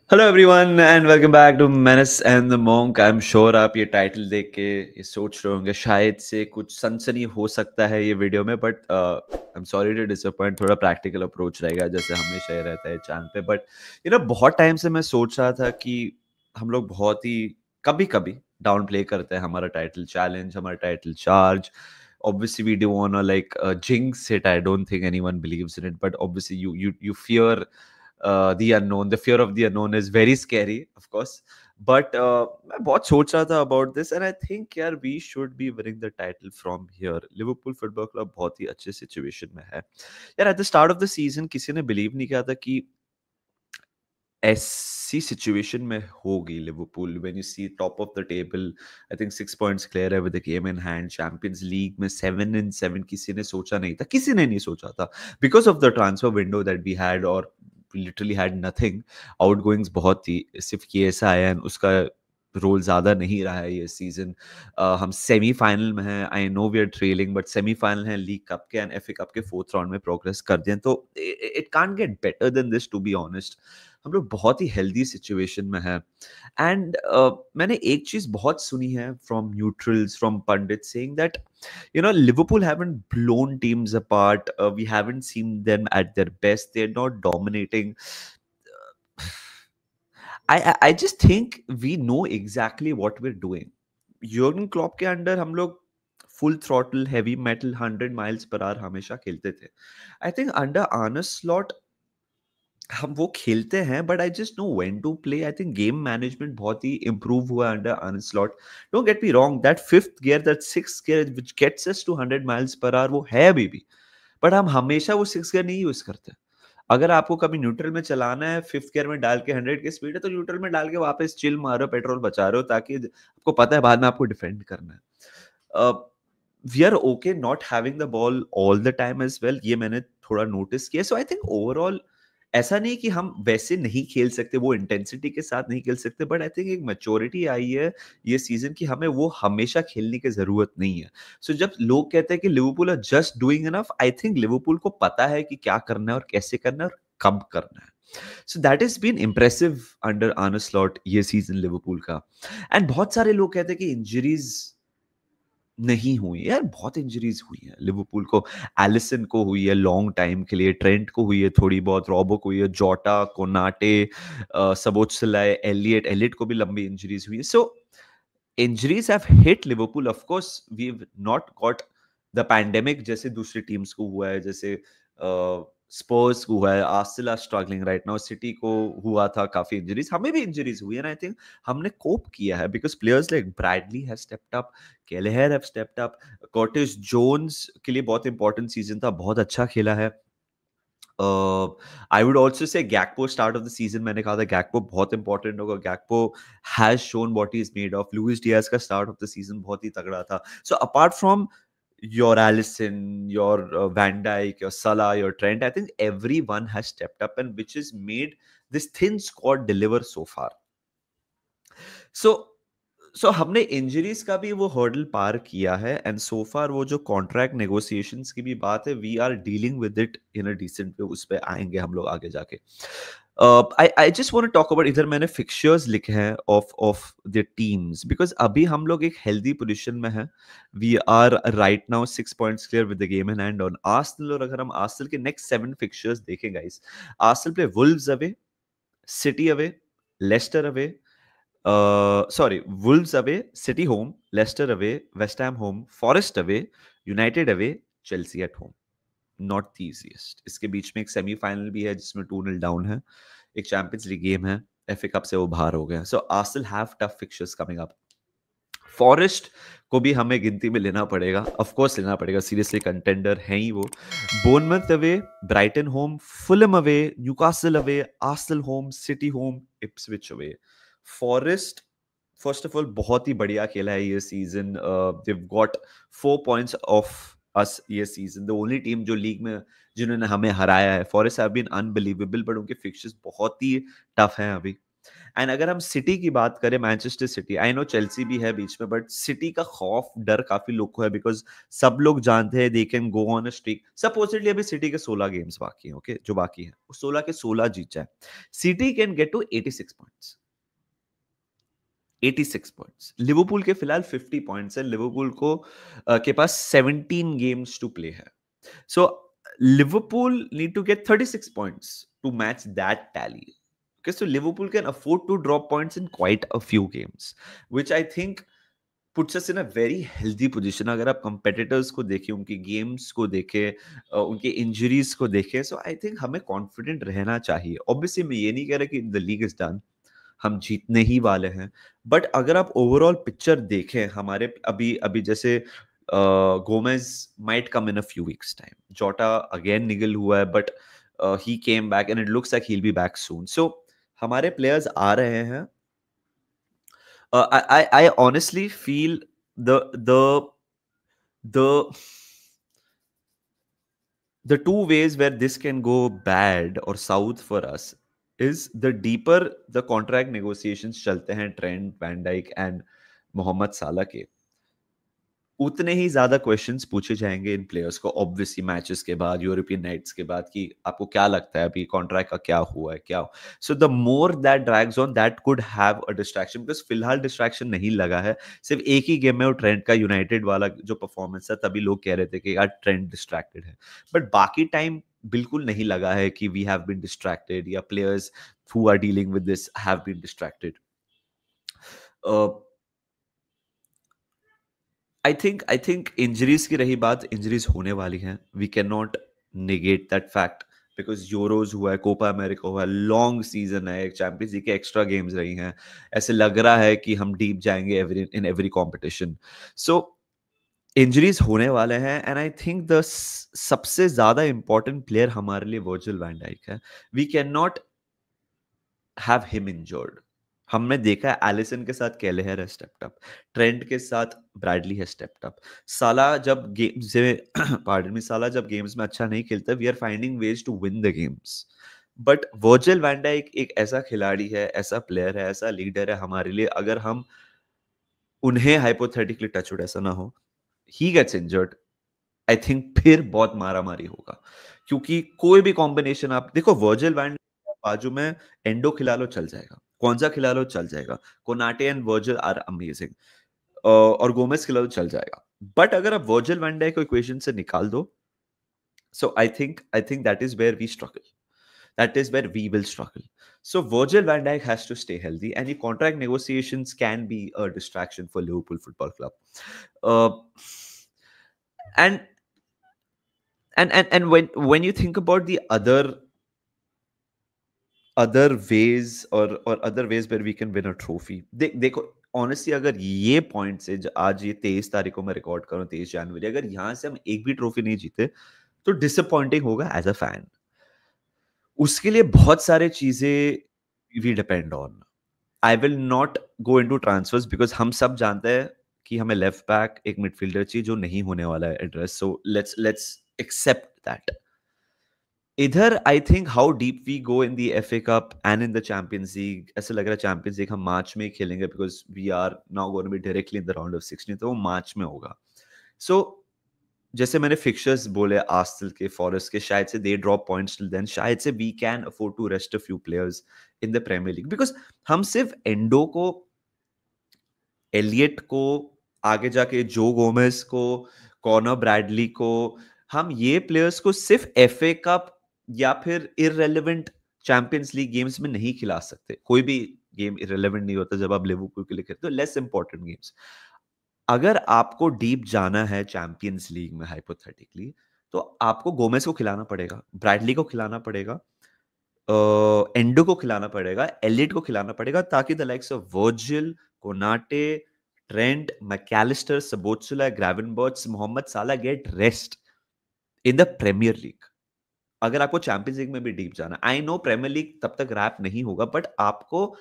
Hello everyone and welcome back to menace and the monk. I am sure आप ये title देख के ये सोच रहे होंगे शायद से कुछ सनसनी हो सकता है ये वीडियो में, but I am sorry to disappoint. थोड़ा प्रैक्टिकल अप्रोच रहेगा जैसे हमेशा ही रहता है चैनल पे। बट बहुत टाइम से मैं सोच रहा था कि हम लोग बहुत ही कभी कभी डाउन प्ले करते हैं हमारा टाइटल चैलेंज, हमारा title charge. Obviously we don't want to jinx it. I don't think anyone believes in it, but obviously you fear the unknown. The fear of the unknown is very scary, of course. But मैं बहुत सोच रहा था about this and I think यार we should be winning the title from here. Liverpool football club बहुत ही अच्छे situation में है यार। At the start of the season किसी ने बिलीव नहीं किया था कि ऐसी सिचुएशन में होगी Liverpool. When you see top of the table, I think 6 points clear है with the game in hand. Champions League में 7-7 किसी ने सोचा नहीं था, किसी ने नहीं सोचा था, because of the transfer window that we had. और लिटरली हैड नथिंग। आउटगोइंग्स बहुत थी, सिर्फ किएसा आया and उसका रोल ज्यादा नहीं रहा है ये सीजन। हम सेमीफाइनल में हैं, I know we are trailing, but semifinal है लीग कप के एंड एफए कप के फोर्थ राउंड में प्रोग्रेस कर दें तो it can't get better than this, to be honest. हम लोग बहुत ही हेल्दी सिचुएशन में है। एंड मैंने एक चीज बहुत सुनी है from neutrals, from Pandit, saying that Liverpool haven't blown teams apart. We haven't seen them at their best. They're not dominating. I just think we know exactly what we're doing. Jurgen Klopp के under हम लोग full throttle heavy metal 100 miles per hour हमेशा खेलते थे। I think under Arne Slot हम वो खेलते हैं, but I just know when to play. I think game management बहुत ही इंप्रूव हुआ under Arne Slot. Don't get me wrong, that fifth gear, that sixth gear which gets us to 100 miles per hour वो है अभी भी, but हम हमेशा वो सिक्स गियर नहीं यूज करते। अगर आपको कभी न्यूट्रल में चलाना है, फिफ्थ गियर में डाल के 100 की स्पीड है तो न्यूट्रल में डाल के वापस चिल मारो, पेट्रोल बचा रहे हो, ताकि आपको पता है बाद में आपको डिफेंड करना है। We are okay not having the ball all the time as well, ये मैंने थोड़ा नोटिस किया। सो आई थिंक ओवरऑल ऐसा नहीं कि हम वैसे नहीं खेल सकते, वो इंटेंसिटी के साथ नहीं खेल सकते, बट आई थिंक एक मैच्योरिटी आई है ये सीजन की हमें वो हमेशा खेलने की जरूरत नहीं है। सो जब लोग कहते हैं कि Liverpool are just doing enough, I think Liverpool को पता है कि क्या करना है और कैसे करना है और कब करना है। So that is been impressive under Arne Slot ये सीजन लिवरपूल का। एंड बहुत सारे लोग कहते हैं कि इंजरीज नहीं हुई यार, बहुत इंजरीज हुई है लिवरपूल को। एलिसन को हुई है लॉन्ग टाइम के लिए, ट्रेंट को हुई है थोड़ी बहुत, रॉबो को हुई है, जोटा, कोनाटे, सबोत्सलाई, एलियट एलियट को भी लंबी इंजरीज हुई है। सो injuries have hit Liverpool. Of course, we've not got the pandemic जैसे दूसरी टीम्स को हुआ है, जैसे स्पर्स को हुआ है, Arsenal are struggling right now, City को हुआ था काफी इंजरीज, हमें भी इंजरीज हुई है। आई थिंक हमने कोप किया है because players like Bradley have stepped up, Kelleher have stepped up, Curtis Jones के लिए बहुत इंपॉर्टेंट सीजन था, बहुत अच्छा खेला है। I would also say Gakpo start of the season, मैंने कहा था गैकपो बहुत इंपॉर्टेंट होगा, Gakpo has shown what he is made of. Luis Diaz का स्टार्ट ऑफ द सीजन बहुत ही तगड़ा था। So apart from your Allison, your Van Dijk, your Salah, your Trent, I think everyone has stepped up, and which has made this thin squad deliver so far. सो हमने injuries का भी वो hurdle पार किया है, and so फार वो जो contract negotiations की भी बात है, we are dealing with it in a decent way, उस पे आएंगे हम लोग आगे जाके। I just want to talk about, इधर मैंने फिक्चर्स लिखे हैं ऑफ द टीम्स, बिकॉज अभी हम लोग एक हेल्दी पोजीशन में है। We are right now 6 points clear with the game in hand on Arsenal. और अगर हम आर्सेनल के नेक्स्ट 7 फिक्चर्स देखें guys, Arsenal play Wolves away, City away, Leicester away, sorry, Wolves away, City home, Leicester away, West Ham home, Forest away, United away, Chelsea at home. Not the easiest. इसके बीच में एक semifinal भी है जिसमें 2-0 down है, एक Champions League game है, FA Cup से वो बाहर हो गया। So Arsenal have tough fixtures coming up. Forest को भी हमें गिनती में लेना पड़ेगा, ऑफ कोर्स लेना पड़ेगा, सीरियसली कंटेंडर हैं ही वो। Bournemouth away, Brighton home, Fulham away, Newcastle away, Arsenal home, City home, Ipswich away. Forest first of all बहुत ही बढ़िया खेला है ये season. they've got 4 points off us ये सीजन, द ओनली टीम जो लीग में जिन्होंने हमें हराया है। Forest have been unbelievable, but उनके फिक्चर्स बहुत ही टफ हैं अभी। एंड अगर हम सिटी की बात करें, Manchester city, I know Chelsea भी है बीच में, बट सिटी का खौफ डर काफी लोग को है, बिकॉज सब लोग जानते हैं they can go on a streak. Supposedly अभी सिटी के 16 गेम्स बाकी हैं, ओके, जो बाकी है वो 16 के 16 जीत जाए, City can get to 86 points. 86 points, Liverpool के फिलहाल 50 पॉइंट्स है, लिवरपूल को के पास 17 गेम्स टू प्ले है। So Liverpool need to get 36 points to match that tally. Okay, so Liverpool can afford to drop points in quite a few games, which I think puts us in a very healthy position. अगर आप competitors को देखें, उनकी games को देखें, उनके injuries को देखें, so I think हमें confident रहना चाहिए। Obviously मैं ये नहीं कह रहा कि the league is done, हम जीतने ही वाले हैं, बट अगर आप ओवरऑल पिक्चर देखें हमारे अभी अभी जैसे Gomez might come in a few weeks time, Jota again niggle हुआ है, but he came back and it looks like he will be back soon. So हमारे प्लेयर्स आ रहे हैं। I honestly feel the the the two ways where this can go bad or south for us is the deeper the contract negotiations चलते हैं Trent, Van Dijk and Mohamed Salah के, उतने ही ज्यादा questions पूछे जाएंगे इन प्लेयर्स को, ऑब्वियसली मैचेस के बाद, यूरोपियन नाइट्स के बाद, कि आपको क्या लगता है अभी कॉन्ट्रैक्ट का क्या हुआ है क्या। So the more that drags on that could have a distraction, because फिलहाल डिस्ट्रैक्शन नहीं लगा है, सिर्फ एक ही गेम में वो ट्रेंड का यूनाइटेड वाला जो परफॉर्मेंस है, तभी लोग कह रहे थे कि यार ट्रेंड डिस्ट्रैक्टेड है, बट बाकी टाइम बिल्कुल नहीं लगा है कि वी हैव बीन डिस्ट्रैक्टेड या players who are dealing with this have been distracted. I think injuries की रही बात, इंजरीज होने वाली हैं, we can not negate that fact, because Euros हुआ है, कोपा अमेरिका हुआ है, लॉन्ग सीजन है, चैंपियंस लीग के एक्स्ट्रा गेम्स रही हैं, ऐसे लग रहा है कि हम डीप जाएंगे in every competition. So injuries होने वाले हैं, एंड आई थिंक द सबसे ज्यादा इंपॉर्टेंट प्लेयर हमारे लिए वर्जिल वैन डाइक है। We can not have him injured. हमने देखा है एलिसन के साथ केलेहर है स्टेप्ड अप, ट्रेंट के साथ ब्रैडली है स्टेप्ड अप, साला जब गेम्स में पार्डन मी, साला जब गेम्स में अच्छा नहीं खेलता, we are finding ways to win the games. But Virgil van Dijk एक ऐसा खिलाड़ी है, ऐसा प्लेयर है, ऐसा लीडर है हमारे लिए, अगर हम उन्हें हाइपोथेटिकली टचवुड ऐसा ना हो, he gets injured, I think फिर बहुत मारामारी होगा, क्योंकि कोई भी कॉम्बिनेशन आप देखो, वर्जिल वैन बाजू में एंडो खिला लो चल जाएगा, कौन खिला लो चल जाएगा, Konate and Virgil are amazing, और गोमेस खिला लो चल जाएगा, बट अगर आप वर्जिल वैन डाइक को इक्वेशन से निकाल दो, so I think that is where we struggle, that is where we will struggle. So Virgil van Dijk has to stay healthy, and the contract negotiations can be a distraction for Liverpool Football Club. Uh, and and when you think about the other ways or other ways where we can win a trophy, देखो honestly, अगर ये point से आज ये 23 तारीख को मैं record करूं, 23 जनवरी, अगर यहां से हम एक भी ट्रॉफी नहीं जीते तो डिसअपॉइंटिंग होगा एज अ फैन। उसके लिए बहुत सारे चीजें we depend on. I will not go into transfers, because हम सब जानते हैं कि हमें लेफ्ट बैक एक मिडफील्डर चाहिए, जो नहीं होने वाला है address, so let's accept that. इधर I think how deep we go in the FA Cup and in the Champions League, ऐसा लग रहा है चैंपियंस लीग हम मार्च में ही खेलेंगे, because we are now going to be directly in the round of 16, तो वो मार्च में होगा। सो जैसे मैंने फिक्चर्स बोले आर्सेनल के, फॉरेस्ट के, शायद से they drop points till then, शायद से we can afford to rest a few players in the Premier League, because हम सिर्फ एंडो को, एलियट को, आगे जाके जो गोमेस को, कॉर्नर ब्रैडली को, हम ये प्लेयर्स को सिर्फ एफए कप या फिर इररेलेवेंट चैंपियंस लीग गेम्स में नहीं खिला सकते। कोई भी गेम इररेलेवेंट नहीं होता जब आप लिवरपूल के लिए खेलते हो, लेस इंपॉर्टेंट गेम्स। अगर आपको डीप जाना है चैंपियंस लीग में हाइपोथेटिकली, तो आपको गोमेस को खिलाना पड़ेगा, ब्रैडली को खिलाना पड़ेगा, एंडो को खिलाना पड़ेगा, एलिट को खिलाना पड़ेगा, ताकि the likes of Virgil, Konate, Trent, Mac Allister, Szoboszlai, Gravenberch, Mohamed Salah get rest in the Premier League. अगर आपको चैंपियंस लीग में भी डीप जाना, आई नो प्रीमियर लीग तब तक रैप नहीं होगा, बट आपको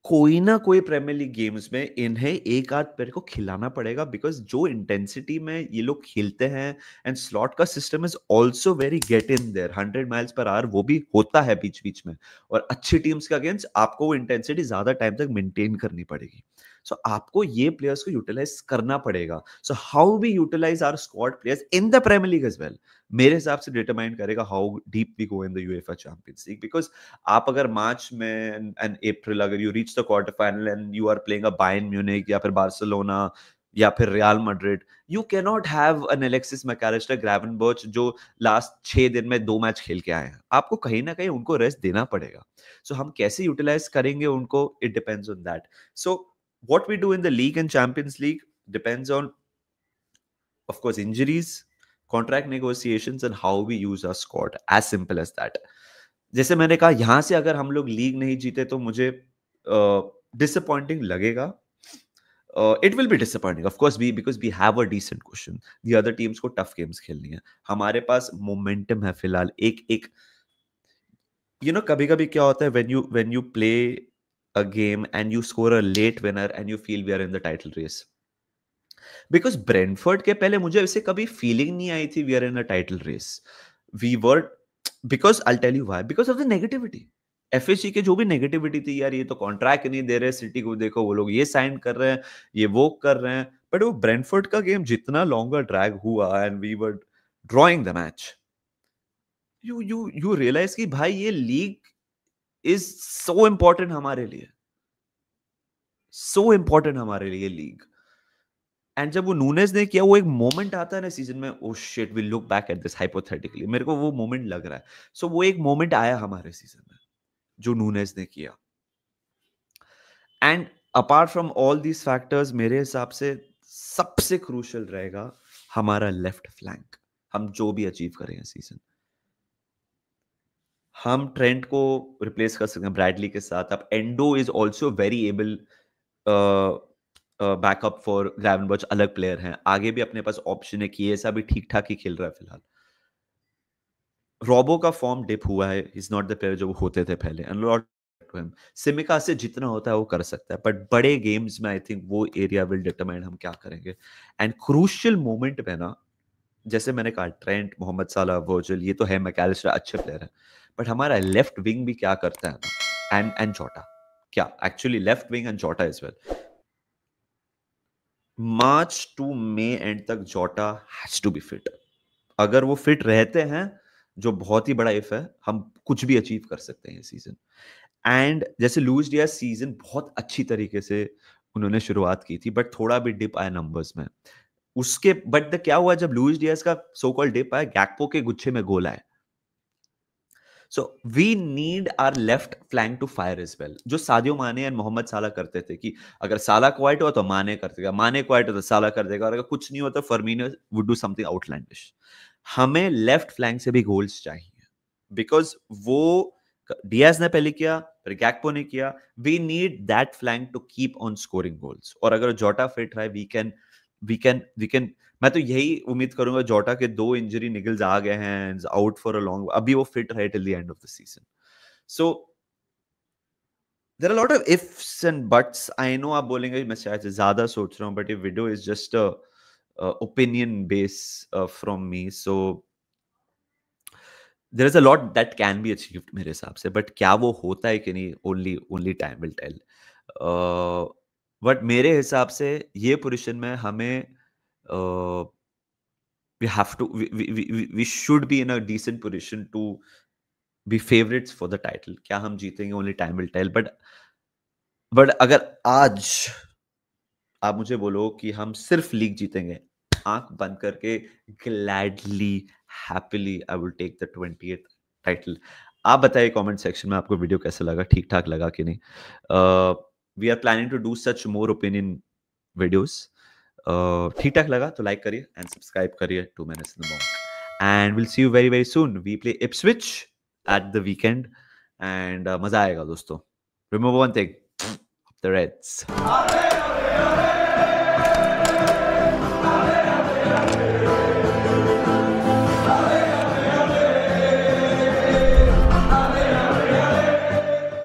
कोई ना कोई प्रीमियर लीग गेम्स में इन्हें एक आध प्लेयर को खिलाना पड़ेगा, बिकॉज जो इंटेंसिटी में ये लोग खेलते हैं एंड स्लॉट का system is also very get in their 100 miles per hour वो भी होता है बीच बीच में, और अच्छी टीम्स के अगेंस्ट आपको वो इंटेंसिटी ज्यादा टाइम तक मेंटेन करनी पड़ेगी। सो आपको ये प्लेयर्स को यूटिलाइज करना पड़ेगा। So how we utilise our squad players in the Premier League as well मेरे हिसाब से डिटरमाइन करेगा how deep we go in the UEFA Champions League. Because आप अगर मार्च में एंड अप्रैल अगर you reach the quarter final and you are playing a Bayern Munich या फिर बार्सिलोना या फिर Real Madrid, you can not have an Alexis Mac Allister, Gravenberch जो last 6 दिन में 2 मैच खेल के आए हैं। आपको कहीं ना कहीं उनको रेस्ट देना पड़ेगा। सो हम कैसे यूटिलाइज करेंगे उनको, it depends on that. So what we do in the league and Champions League depends on, of course, injuries, contract negotiations, and how we use our squad. As simple as that. जैसे मैंने कहा, यहां से अगर हम लोग league नहीं जीते तो मुझे डिसअपॉइंटिंग लगेगा। It will be disappointing of course, be because we have a decent question. The other teams को टफ गेम्स खेलनी है, हमारे पास मोमेंटम है फिलहाल। एक एक कभी कभी क्या होता है, when you play a game and you score a late winner and you feel we are in the title race, because Brentford के पहले मुझे ऐसे कभी फीलिंग नहीं आई थी we are in a title race. We were, because I tell you why, because of the negativity. FSC के जो भी नेगेटिविटी थी, यार ये तो कॉन्ट्रैक्ट नहीं दे रहे सिटी को, देखो वो लोग ये साइन कर रहे हैं, ये वो कर रहे हैं। बट वो ब्रेंटफोर्ड का गेम जितना लॉन्गर ड्रैग हुआ and we were drawing the match, you realise कि भाई ये लीग इज सो इंपॉर्टेंट हमारे लिए, सो इंपॉर्टेंट हमारे लिए लीग। एंड जब वो नूनेज ने किया, वो एक मोमेंट आता है ना सीजन में, oh shit we look back at this hypothetically, मेरे को वो मोमेंट लग रहा है। सो वो एक मोमेंट आया हमारे सीजन में जो नूनेज ने किया। And apart from all these factors, मेरे हिसाब से सबसे क्रूशियल रहेगा हमारा लेफ्ट फ्लैंक। हम जो भी अचीव करेंगे सीजन, हम ट्रेंट को रिप्लेस कर सकते हैं ब्रैडली के साथ। अब Endo is also very able backup for Gravenberch, अलग प्लेयर हैं। आगे भी अपने पास ऑप्शन है कि ऐसा भी ठीक ठाक ही खेल रहा है फिलहाल। रॉबो का फॉर्म डिप हुआ है, इज नॉट द प्लेयर जो वो होते थे पहले। एंड लॉट टू हिम, सिमिका से जितना होता है वो कर सकता है, बट बड़े गेम्स में आई थिंक वो एरिया विल डिटरमाइन हम क्या करेंगे। एंड क्रूशियल मोमेंट में ना, जैसे मैंने कहा ट्रेंट, मोहम्मद साला, वर्जिल, ये तो है, मैकलिस्टर अच्छे प्लेयर है, बट हमारा लेफ्ट विंग भी क्या करता है ना, एंड जोटा, क्या एक्चुअली लेफ्ट विंग एंड जोटा is well. March two may and तक जोटा हैज टू बी फिट। अगर वो फिट रहते हैं, जो बहुत ही बड़ा इफ है, हम कुछ भी अचीव कर सकते हैं ये सीजन। एंड जैसे लुइस डियाज सीजन बहुत अच्छी तरीके से उन्होंने शुरुआत की थी, बट थोड़ा भी डिप आया नंबर्स में उसके। बट क्या हुआ जब लुइस डियाज का सो कॉल्ड डिप आया, गैक्पो के गुच्छे में गोल आए। So we need our left flank to fire as well, जो Sadio Mane and Mohamed Salah करते थे कि अगर साला क्वाइट हुआ तो माने कर देगा, माने क्वाइट हो तो साला कर देगा, और अगर कुछ नहीं होता Firmino would do something outlandish. हमें लेफ्ट फ्लैंक से भी गोल्स चाहिए, बिकॉज वो डियाज ने पहले किया, फिर गैक्पो ने किया। We need that flank to keep on scoring goals. और अगर जोटा फिट रहे, वी कैन मैं तो यही उम्मीद करूंगा, जोटा के 2 इंजरी निगल्स आ गए हैं, आउट फॉर अ लॉन्ग, अभी वो फिट रहे till the end of the season. So there are lot of ifs and buts. I know आप बोलेंगे मैं शायद ज्यादा सोच रहा हूं, बट ये video is just opinion base from me. So there is a lot that can be achieved मेरे हिसाब से, बट क्या वो होता है कि नहीं, only time will tell. But मेरे हिसाब से ये पोजीशन में हमें we have to we should be in a decent position to be favorites for the title। क्या हम जीतेंगे, only time will tell। But अगर आज आप मुझे बोलो कि हम सिर्फ लीग जीतेंगे, आंख बंद करके gladly happily I will take the 20th title. आप बताइए कमेंट सेक्शन में आपको वीडियो कैसा लगा, ठीक ठाक लगा कि नहीं। We are planning to do such more opinion videos. ठीक ठाक लगा तो लाइक करिए एंड सब्सक्राइब करिए 2 minutes in the morning, and we'll see you very very soon। we play Ipswich at the weekend and मजा आएगा दोस्तों। remember one thing, the Reds।